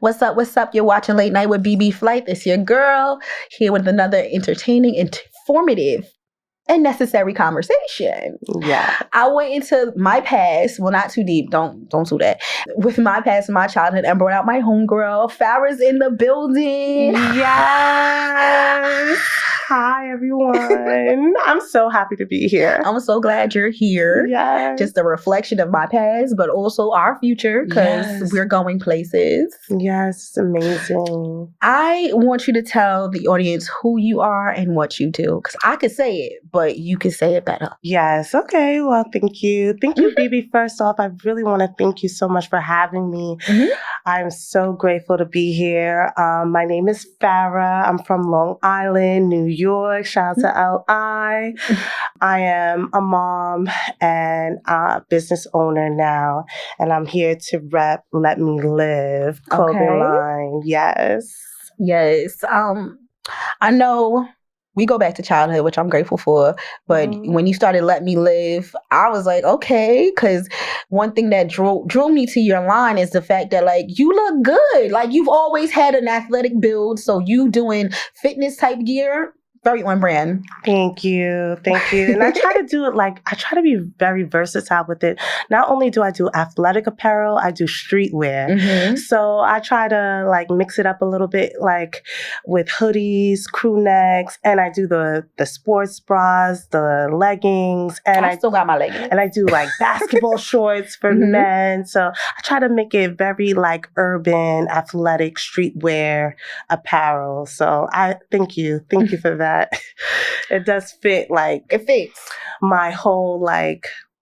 What's up? What's up? You're watching Late Night with Bebe Flight. It's your girl here with another entertaining, informative, and necessary conversation. Yeah. I went into my past, well, not too deep, don't do that. With my past and my childhood and brought out my homegirl. Fara's in the building. Yes. Hi, everyone. I'm so happy to be here. I'm so glad you're here. Yes. Just a reflection of my past, but also our future, because we're going places. Yes, amazing. I want you to tell the audience who you are and what you do, because I could say it, but you can say it better. Yes. Okay. Well, thank you. Thank you, Bebe. First off, I really want to thank you so much for having me. I'm so grateful to be here. My name is Fara. I'm from Long Island, New York. Shout out to LI. I am a mom and a business owner now, and I'm here to rep Let Me Live clothing line. Yes. Yes. I know we go back to childhood, which I'm grateful for. But when you started Let Me Live, I was like, okay, because one thing that drew me to your line is the fact that, like, you look good. Like, you've always had an athletic build, so you doing fitness type gear, very on brand. Thank you. Thank you. And I try to do it I try to be very versatile with it. Not only do I do athletic apparel, I do streetwear. So I try to mix it up a little bit, with hoodies, crew necks, and I do the sports bras, the leggings, and I still got my leggings. And I do basketball shorts for men. So I try to make it very urban, athletic, streetwear apparel. So I thank you. Thank you for that. It does fit it fits my whole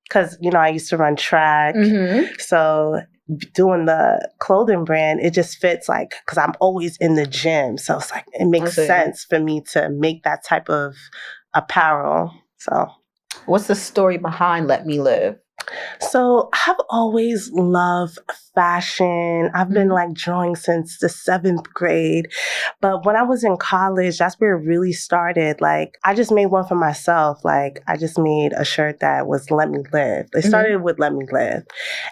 because I used to run track, so doing the clothing brand, it just fits because I'm always in the gym, so it's it makes sense for me to make that type of apparel. So what's the story behind Let Me Live? So I've always loved fashion. I've been drawing since the 7th grade. But when I was in college, that's where it really started. I just made one for myself. I just made a shirt that was Let Me Live. It started with Let Me Live.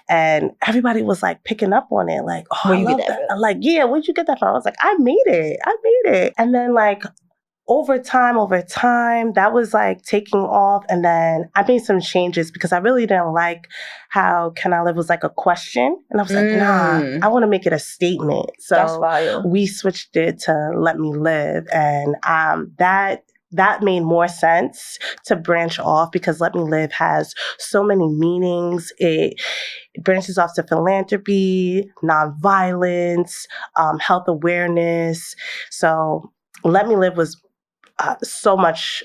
And everybody was picking up on it. Oh, where you get that? Yeah, where'd you get that from? I was I made it. And then over time, that was taking off. And then I made some changes because I really didn't like how Can I Live was a question. And I was nah, I want to make it a statement. So that's fire. We switched it to Let Me Live. And that made more sense to branch off because Let Me Live has so many meanings. It branches off to philanthropy, nonviolence, health awareness. So Let Me Live was so much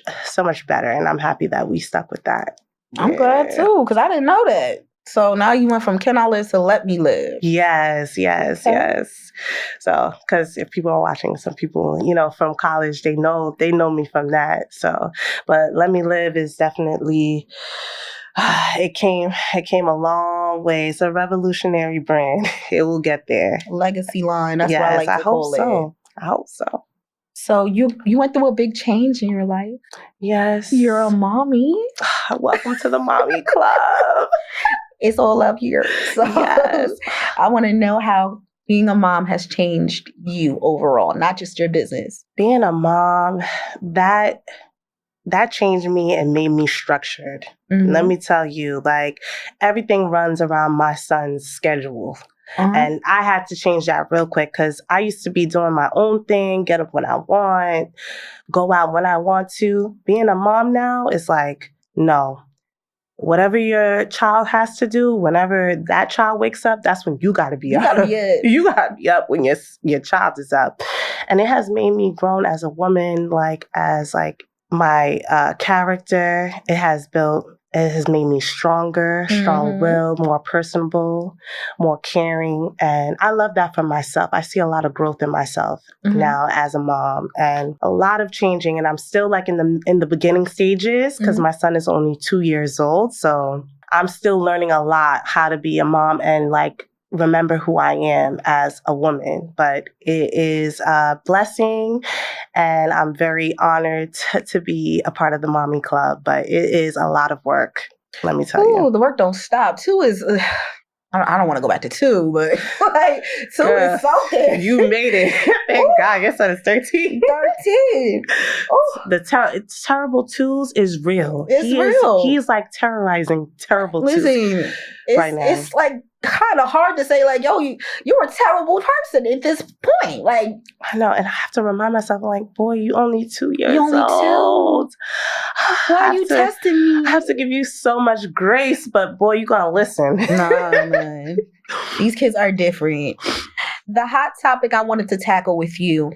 better, and I'm happy that we stuck with that. I'm glad too, because I didn't know that. So now you went from Can I Live to Let Me Live. Yes. So, because if people are watching, some people, from college, they know me from that. So, but Let Me Live is definitely, it came a long way. It's a revolutionary brand. It will get there. Legacy line. That's what I like to call it. I hope so. So you went through a big change in your life. Yes. You're a mommy. Welcome to the mommy club. It's all up here. So yes. I want to know how being a mom has changed you overall, not just your business. Being a mom, that changed me and made me structured. Let me tell you, everything runs around my son's schedule. And I had to change that real quick because I used to be doing my own thing, get up when I want, go out when I want to. Being a mom now is no. Whatever your child has to do, whenever that child wakes up, that's when you got to be up. You got to be up when your child is up. And it has made me grown as a woman, as my character. It has made me stronger, strong-willed, more personable, more caring. And I love that for myself. I see a lot of growth in myself now as a mom and a lot of changing. And I'm still in the beginning stages because my son is only 2 years old. So I'm still learning a lot how to be a mom and remember who I am as a woman. But it is a blessing, and I'm very honored to be a part of the Mommy Club. But it is a lot of work, let me tell you. The work don't stop. Two is I don't want to go back to 2, but like 2 Girl, is something. You made it. Thank God. Your son is 13. 13. The terrible twos is real. It's real. He's like terrorizing terrible twos right now. It's like kind of hard to say like, yo, you're a terrible person at this point. Like, I know, and I have to remind myself, like, boy, you only 2 years old. You only 2. Why are you testing me? I have to give you so much grace, but boy, you gotta listen. Nah, man. These kids are different. The hot topic I wanted to tackle with you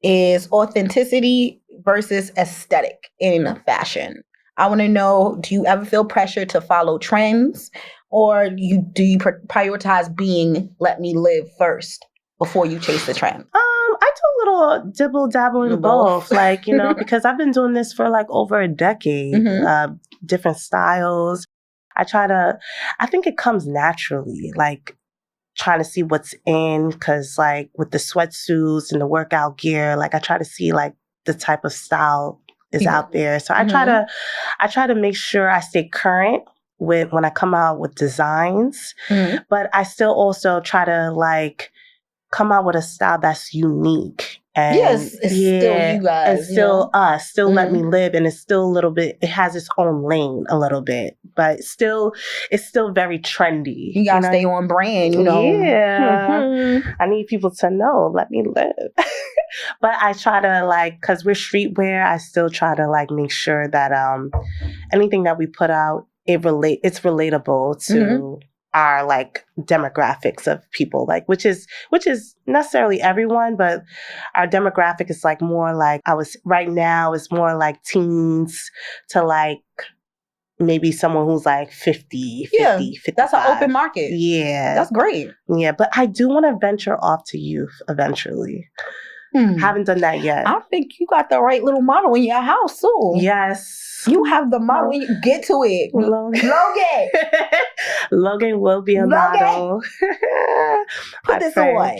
is authenticity versus aesthetic in fashion. I want to know, do you ever feel pressure to follow trends, or do you prioritize being let me live first before you chase the trend? I do a little dibble dabble in both, like, you know, because I've been doing this for like over a decade, different styles. I think it comes naturally, like trying to see what's in, because like with the sweatsuits and the workout gear, like I try to see like the type of style is out there. So I try to make sure I stay current with when I come out with designs, but I still also try to like come out with a style that's unique. And yes, it's still you guys. And still us, still let me live. And it's still a little bit, it has its own lane a little bit, but it's still very trendy. You gotta stay on brand, you know. Yeah. I need people to know, let me live. But I try to like, cause we're streetwear, I still try to like make sure that anything that we put out, it's relatable to our like demographics of people, like which is necessarily everyone, but our demographic is like more like right now is more like teens to like maybe someone who's like 50, 55. That's an open market. Yeah. That's great. Yeah, but I do want to venture off to youth eventually. Haven't done that yet. I think you got the right little model in your house too. Yes. You have the model when you get to it. Logan will be a model. Put this on.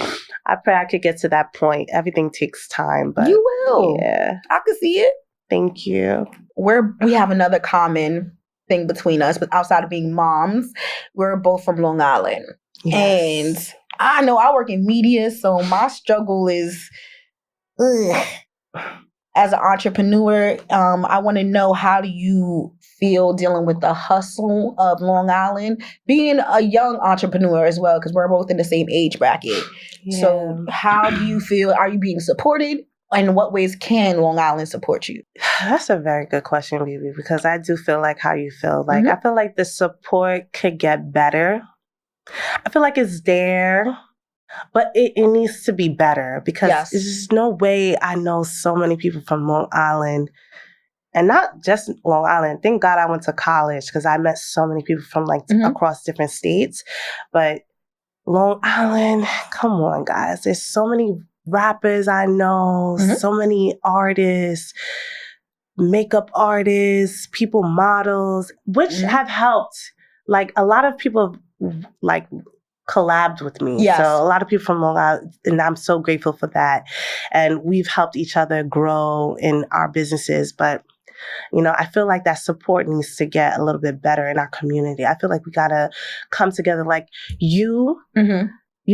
I pray I could get to that point. Everything takes time, but you will. Yeah. I can see it. Thank you. We have another common thing between us, but outside of being moms, we're both from Long Island. Yes. And I know I work in media, so my struggle is as an entrepreneur, I want to know, how do you feel dealing with the hustle of Long Island, being a young entrepreneur as well, because we're both in the same age bracket. Yeah. So how do you feel? Are you being supported? And in what ways can Long Island support you? That's a very good question, Bebe, because I do feel like how you feel. Like I feel like the support could get better. I feel like it's there, but it needs to be better, because there's no way I know so many people from Long Island, and not just Long Island. Thank God I went to college, because I met so many people from like across different states. But Long Island, come on, guys. There's so many rappers I know, so many artists, makeup artists, people, models, which have helped. Like a lot of people like collabed with me. Yes. So a lot of people from Long Island, and I'm so grateful for that. And we've helped each other grow in our businesses. But, you know, I feel like that support needs to get a little bit better in our community. I feel like we got to come together. Like you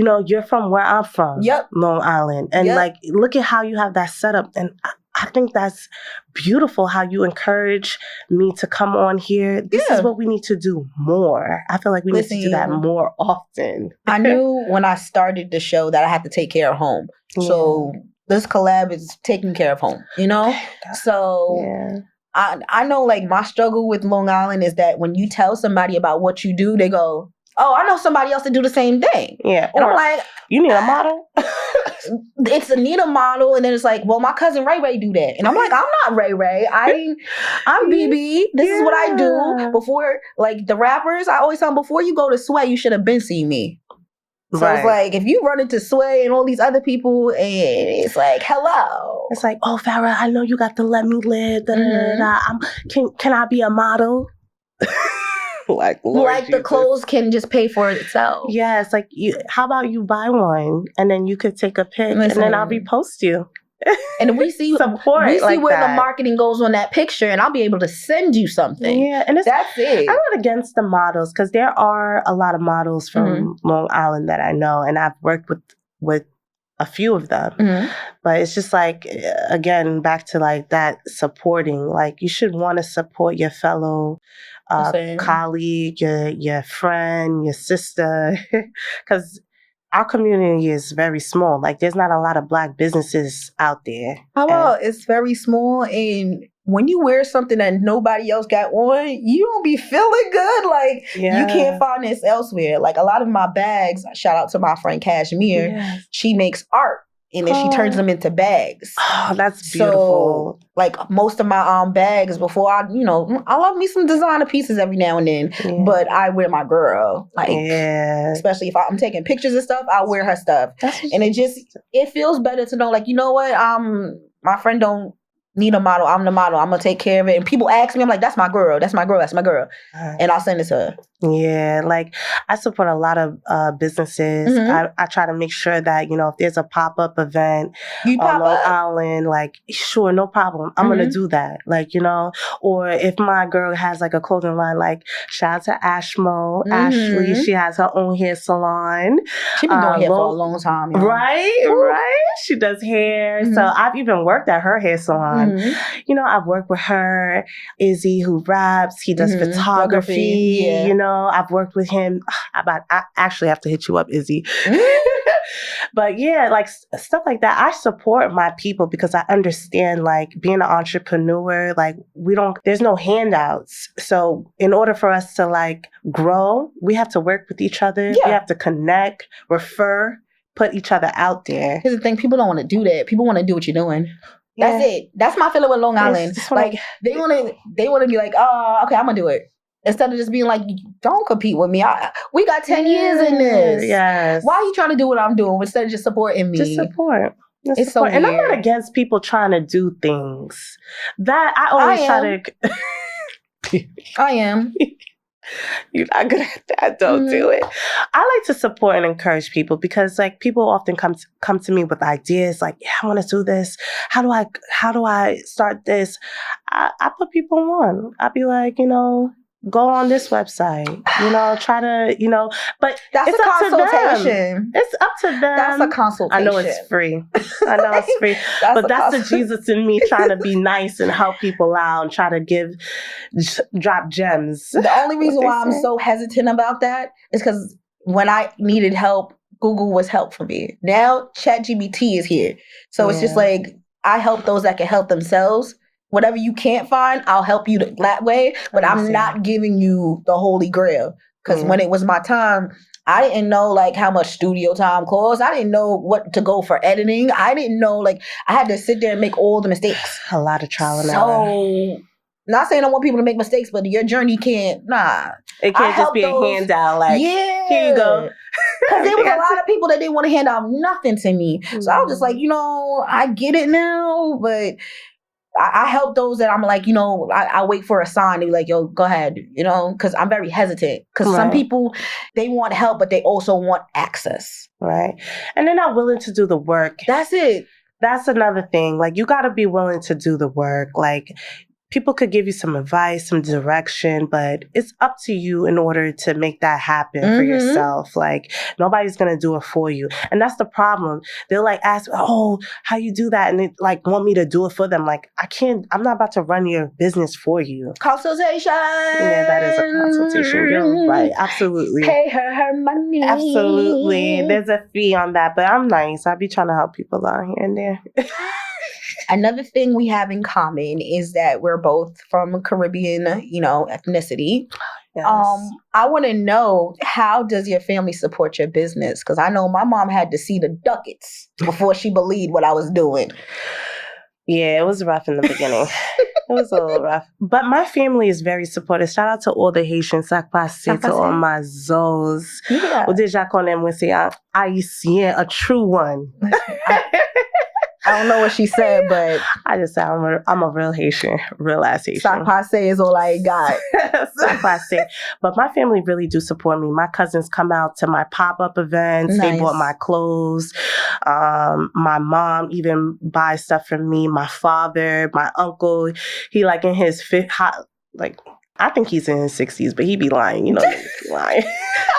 know, you're from where I'm from, Long Island. And like, look at how you have that setup. And I think that's beautiful how you encourage me to come on here. This is what we need to do more. I feel like we need to do that more often. I knew when I started the show that I had to take care of home. Yeah. So this collab is taking care of home, you know? So I know like my struggle with Long Island is that when you tell somebody about what you do, they go, oh, I know somebody else to do the same thing. Yeah. And I'm like, you need a model? It's a need a model. And then it's like, well, my cousin Ray Ray do that. And I'm like, I'm not Ray Ray. I'm Bebe. This is what I do. Before, like the rappers, I always tell them, before you go to Sway, you should have been seen me. So it's like, if you run into Sway and all these other people, and it's like, hello. It's like, oh, Fara, I know you got to let me live. Can I be a model? Like the clothes can just pay for itself. Yeah, it's like, how about you buy one and then you could take a pic and then I'll repost you. And we see support. We see like where that. the marketing goes on that picture, and I'll be able to send you something. Yeah, and that's it. I'm not against the models because there are a lot of models from Long Island that I know, and I've worked with a few of them. But it's just like, again, back to like that supporting. Like you should want to support your fellow colleague, your friend, your sister, because our community is very small. Like there's not a lot of Black businesses out there. Oh, well, it's very small, and when you wear something that nobody else got on, you don't be feeling good. Like you can't find this elsewhere. Like a lot of my bags, shout out to my friend Cashmere, she makes art. And then she turns them into bags. Oh, that's beautiful. So, like most of my bags, before I love me some designer pieces every now and then. But I wear my girl. Like, especially if I'm taking pictures and stuff, I'll wear her stuff. And it feels better to know, like, you know what? My friend don't need a model. I'm the model. I'm gonna take care of it. And people ask me, I'm like, that's my girl. That's my girl. That's my girl. And I'll send it to her. Yeah, like I support a lot of businesses. I try to make sure that, if there's a pop-up event on Long Island, like, sure, no problem. I'm going to do that. Like, or if my girl has like a clothing line, like shout out to Ashmo, Ashley, she has her own hair salon. She's been doing hair for a long time. Right. She does hair. So I've even worked at her hair salon. I've worked with her, Izzy, who raps. He does photography, I've worked with him. I actually have to hit you up, Izzy. But yeah, like stuff like that. I support my people because I understand, like, being an entrepreneur, like there's no handouts. So in order for us to like grow, we have to work with each other. We have to connect, refer, put each other out there. Here's the thing, people don't want to do that. People want to do what you're doing. That's it. That's my feeling with Long Island. Like they want to be like, oh, okay, I'm gonna do it. Instead of just being like, don't compete with me. We got 10 years in this. Yes. Why are you trying to do what I'm doing instead of just supporting me? Just support. It's so weird. And I'm not against people trying to do things. That I always try to. I am. You're not good at that. Don't do it. I like to support and encourage people because, like, people often come to me with ideas like, yeah, I want to do this. How do I start this? I put people on. I'll be like, go on this website, try to, but that's it's a up consultation. To them. It's up to them. That's a consultation. I know it's free. But that's the Jesus in me trying to be nice and help people out and try to drop gems. The only reason why I'm so hesitant about that is because when I needed help, Google was help for me. Now ChatGPT is here. So it's just like, I help those that can help themselves. Whatever you can't find, I'll help you that way. But I'm not giving you the holy grail. Because when it was my time, I didn't know like how much studio time costs. I didn't know what to go for editing. I didn't know, like, I had to sit there and make all the mistakes. A lot of trial and error. So, not saying I want people to make mistakes, but your journey can't, It can't just be a handout like, here you go. Because there was a lot of people that didn't want to hand out nothing to me. So I was just like, I get it now, but I help those that I'm like, I wait for a sign to be like, yo, go ahead, because I'm very hesitant. Because some people, they want help, but they also want access. Right. And they're not willing to do the work. That's it. That's another thing. Like, you got to be willing to do the work. Like, people could give you some advice, some direction, but it's up to you in order to make that happen for yourself. Like, nobody's going to do it for you. And that's the problem. They'll like ask, oh, how you do that? And they like want me to do it for them. Like, I'm not about to run your business for you. Consultation. Yeah, that is a consultation. You're right. Absolutely. Pay her money. Absolutely. There's a fee on that, but I'm nice. I'll be trying to help people out here and there. Another thing we have in common is that we're both from Caribbean, ethnicity. Yes. I want to know, how does your family support your business? Because I know my mom had to see the ducats before she believed what I was doing. Yeah, it was rough in the beginning. It was a little rough. But my family is very supportive. Shout out to all the Haitians, to all my Zos. Yeah. Ou déjà qu'on aime, c'est Haïtien, a true one. I don't know what she said, but I just said I'm a real Haitian, real ass Haitian. Sac passe is all I got. Sac passe. But my family really do support me. My cousins come out to my pop-up events. Nice. They bought my clothes. My mom even buys stuff for me. My father, my uncle, he like in his I think he's in his 60s, but he be lying. You know, he be lying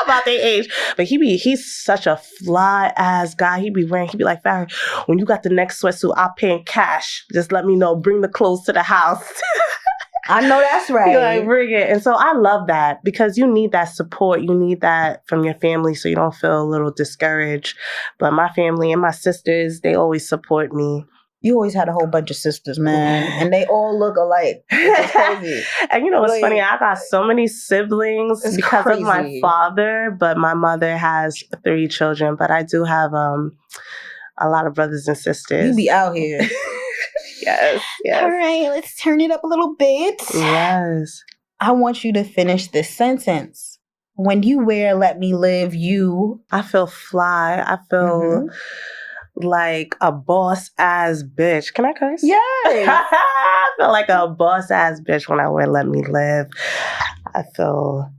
about their age. But he's such a fly ass guy. He be like, Fara, when you got the next sweatsuit, I'll pay in cash. Just let me know. Bring the clothes to the house. I know that's right. You're like, bring it. And so I love that because you need that support. You need that from your family so you don't feel a little discouraged. But my family and my sisters, they always support me. You always had a whole bunch of sisters, man. And they all look alike. It's crazy. And you know what's funny? I got so many siblings because of my father, but my mother has 3 children. But I do have a lot of brothers and sisters. You be out here. Yes. All right, let's turn it up a little bit. Yes. I want you to finish this sentence. When you wear Let Me Live, I feel fly. I feel... like a boss ass bitch. Can I curse? Yes. I feel like a boss ass bitch when I wear Let Me Live. I feel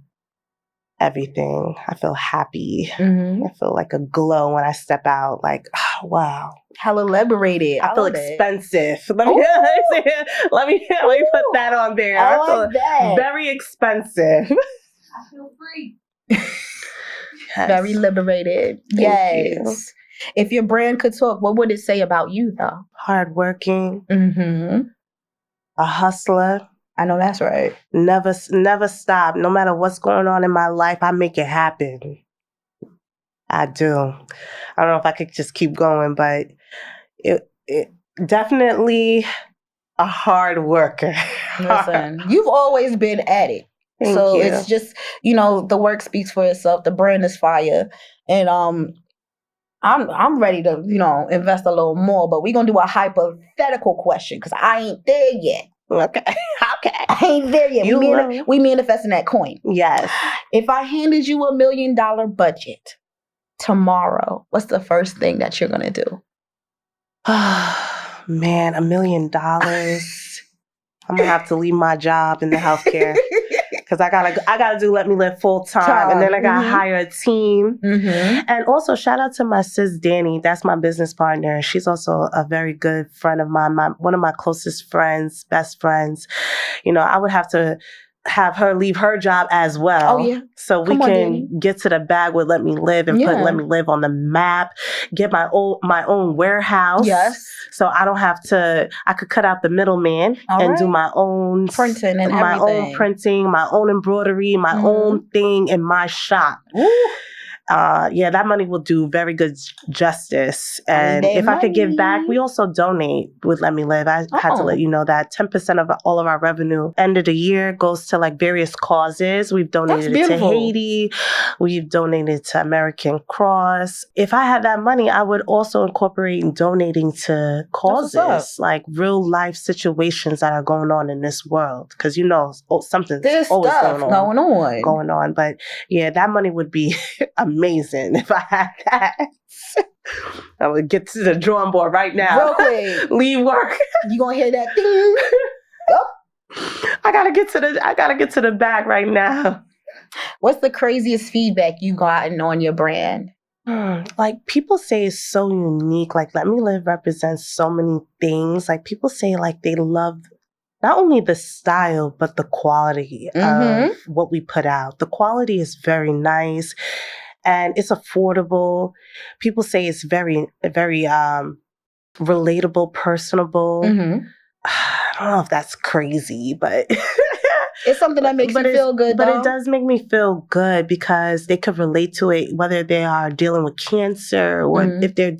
everything. I feel happy. I feel like a glow when I step out. Like, oh, wow. Hella liberated. I feel expensive. Let me put that on there. I like that. Very expensive. I feel free. Yes. Very liberated. Thank you. If your brand could talk, what would it say about you, though? Hardworking. A hustler. I know that's right. Never stop. No matter what's going on in my life, I make it happen. I do. I don't know if I could just keep going, but it definitely a hard worker. Listen, you've always been at it. Thank you. It's just, the work speaks for itself. The brand is fire. And I'm ready to, invest a little more, but we're going to do a hypothetical question because I ain't there yet. Okay. I ain't there yet. We manifesting that coin. Yes. If I handed you $1 million budget tomorrow, what's the first thing that you're going to do? Man, $1 million. I'm going to have to leave my job in the healthcare. Because I gotta do Let Me Live full time, and then I gotta hire a team. And also shout out to my sis Danny. That's my business partner. She's also a very good friend of mine. One of my closest friends, best friends. I would have to have her leave her job as well. Oh, yeah. So we can get to the bag with Let Me Live and put Let Me Live on the map. Get my own warehouse. Yes. So I don't have to. I could cut out the middleman and do my own printing and my everything. own printing, my own embroidery, my own thing in my shop. Ooh. That money will do very good justice. And if I could give back, we also donate with Let Me Live. I had to let you know that 10% of all of our revenue end of the year goes to like various causes. We've donated it to Haiti. We've donated to American Cross. If I had that money, I would also incorporate donating to causes, like real life situations that are going on in this world. Because something's always going on. But yeah, that money would be amazing if I had that. I would get to the drawing board right now. Real quick. Leave work. You gonna hear that ding? Yep. I gotta get to the bag right now. What's the craziest feedback you gotten on your brand? Like people say it's so unique. Like Let Me Live represents so many things. Like people say like they love not only the style, but the quality of what we put out. The quality is very nice and it's affordable. People say it's very, very relatable, personable. I don't know if that's crazy, but it's something that makes you feel good, But it does make me feel good because they could relate to it, whether they are dealing with cancer or if they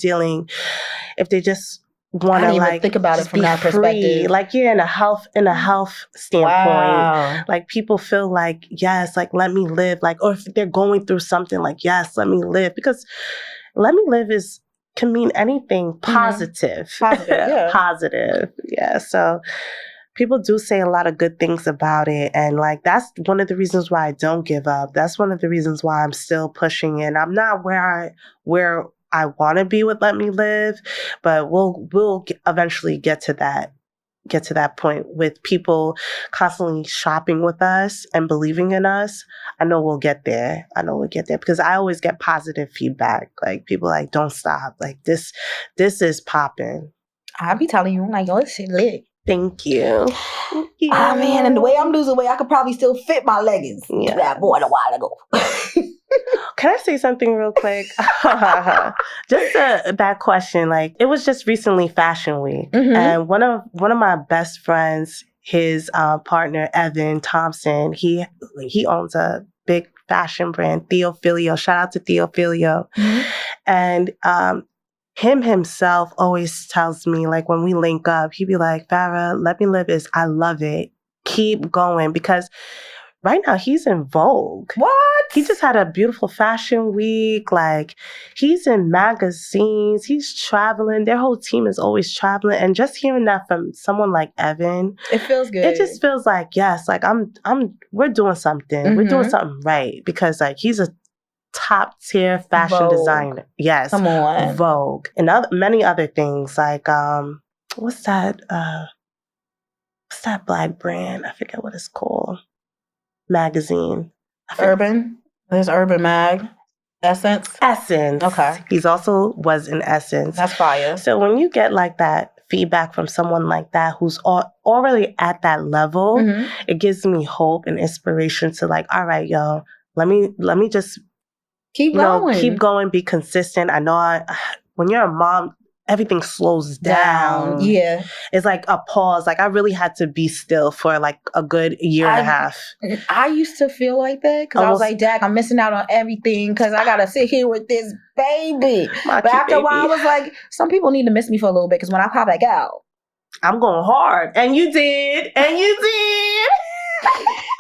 just want to like think about it from that perspective. Like in a health standpoint. Wow. Like people feel like, yes, like let me live. Like, or if they're going through something, like, yes, let me live. Because Let Me Live can mean anything positive. Positive. Yeah. So people do say a lot of good things about it. And like, that's one of the reasons why I don't give up. That's one of the reasons why I'm still pushing in. I'm not where I want to be with Let Me Live, but we'll eventually get to that point with people constantly shopping with us and believing in us. I know we'll get there because I always get positive feedback. Like people like, don't stop. Like this is popping. I'll be telling you, I'm like, yo, this shit lit. Thank you. Oh man, and the way I'm losing weight, I could probably still fit my leggings. Yeah, that boy a while ago. Can I say something real quick? Just that question. Like, it was just recently Fashion Week, and one of my best friends, his partner Evan Thompson, he owns a big fashion brand, Theophilio. Shout out to Theophilio, and him himself always tells me, like, when we link up, he'd be like, Fara, Let Me Live is, I love it. Keep going, because right now he's in Vogue. What? He just had a beautiful fashion week. Like, he's in magazines. He's traveling. Their whole team is always traveling. And just hearing that from someone like Evan, it feels good. It just feels like, yes, like we're doing something. We're doing something right, because like he's a top tier fashion designer. Yes. Come on. Vogue. And many other things like, what's that black brand? I forget what it's called. Magazine. Urban? There's Urban Mag. Essence? Okay. He's also was in Essence. That's fire. So when you get like that feedback from someone like that who's already at that level, it gives me hope and inspiration to like, all right, yo, let me just keep going, be consistent. I know when you're a mom, everything slows down. Yeah. It's like a pause. Like I really had to be still for like a good year and a half. I used to feel like that because I was like, Dak, I'm missing out on everything because I got to sit here with this baby. But after a while, I was like, some people need to miss me for a little bit because when I pop back out, I'm going hard. And you did.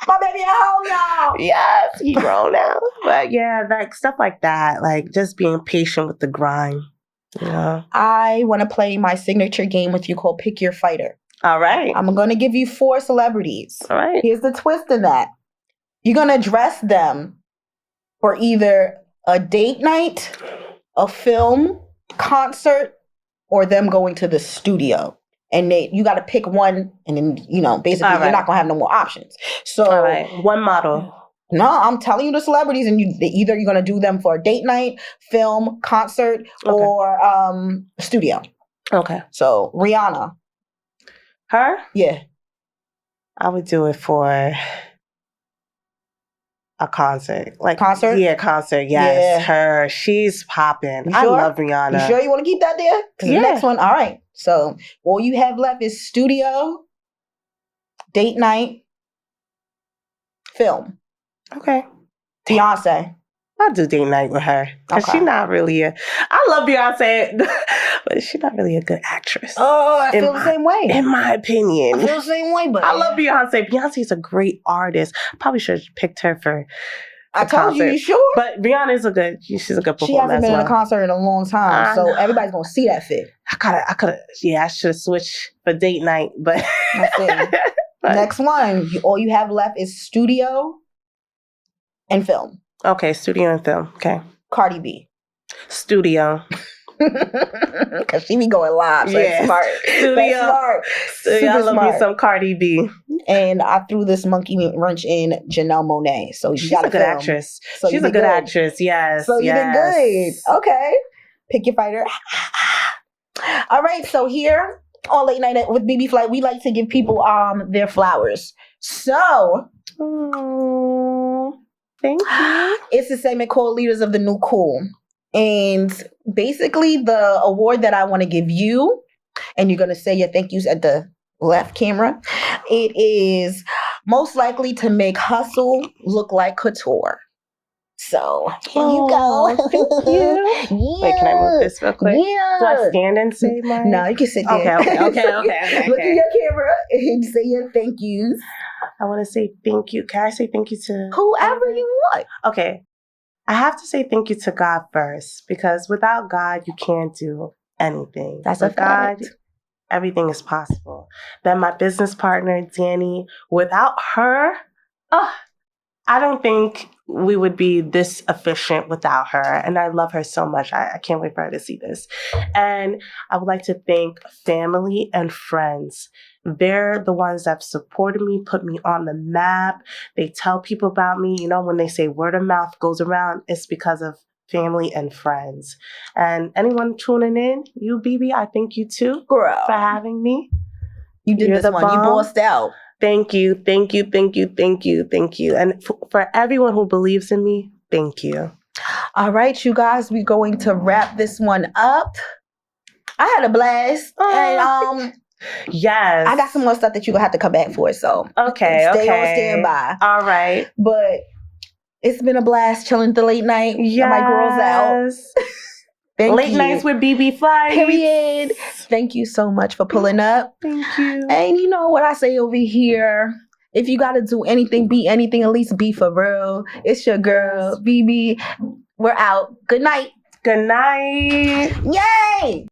My baby at home, y'all. Yes, he grown now. But yeah, like stuff like that. Like just being patient with the grind. Yeah. I want to play my signature game with you called Pick Your Fighter. All right. I'm going to give you 4 celebrities. All right. Here's the twist in that. You're going to dress them for either a date night, a film, concert, or them going to the studio. And you got to pick one, and then, basically you're not going to have no more options. So, all right. One model. No, I'm telling you the celebrities, and either you're going to do them for a date night, film, concert, or studio. Okay. So, Rihanna. Her? Yeah. I would do it for a concert. Like concert? Yeah, concert. Yes. Yeah. Her. She's popping. Sure? I love Rihanna. You sure you want to keep that there? Because the next one, all right. So, all you have left is studio, date night, film. Okay. Beyonce. I'll do date night with her. Because she's not really I love Beyonce, but she's not really a good actress. Oh, I feel the same way. In my opinion. I feel the same way, but I love Beyonce. Beyonce's a great artist. Probably should have picked her for I told concert. You sure? But Rihanna's she's a good performer. She hasn't been in a concert in a long time, so everybody's going to see that fit. I should have switched for date night, but... That's it. Next one. All you have left is studio and film. Okay, studio and film. Okay. Cardi B. Studio. Because she be going live, so that's smart. Studio. That's smart. Studio. I love me some Cardi B. And I threw this monkey wrench in Janelle Monáe. So she's a good actress. So she's a good actress, yes. So you did good. Okay. Pick your fighter. All right, so here on Late Night with Bebe Flight, we like to give people their flowers. So... Thank you. It's a segment called Leaders of the New Cool. And basically the award that I want to give you, and you're going to say your thank yous at the left camera, it is most likely to make hustle look like couture. So here you go. Thank you. Yeah. Wait, can I move this real quick? Yeah. Do I stand and say mine? No, you can sit there. Okay. Look at your camera and say your thank yous. I want to say thank you. Can I say thank you to... whoever you want. Okay. I have to say thank you to God first, because without God, you can't do anything. That's a fact. God, everything is possible. Then my business partner, Danny, without her, I don't think we would be this efficient without her. And I love her so much. I can't wait for her to see this. And I would like to thank family and friends. They're the ones that supported me, put me on the map. They tell people about me. You know, when they say word of mouth goes around, it's because of family and friends. And anyone tuning in, you, Bebe, I thank you too, girl, for having me. You did this one. You bossed out. Thank you. And for everyone who believes in me, thank you. All right, you guys, we're going to wrap this one up. I had a blast. And yes, I got some more stuff that you're gonna have to come back for. So stay on standby. All right. But it's been a blast chilling the late night. Yes. My girls out. Late nights with Bebe Flight. Period. Thank you so much for pulling up. Thank you. And you know what I say over here? If you got to do anything, be anything, at least be for real. It's your girl, Bebe. We're out. Good night. Good night. Yay!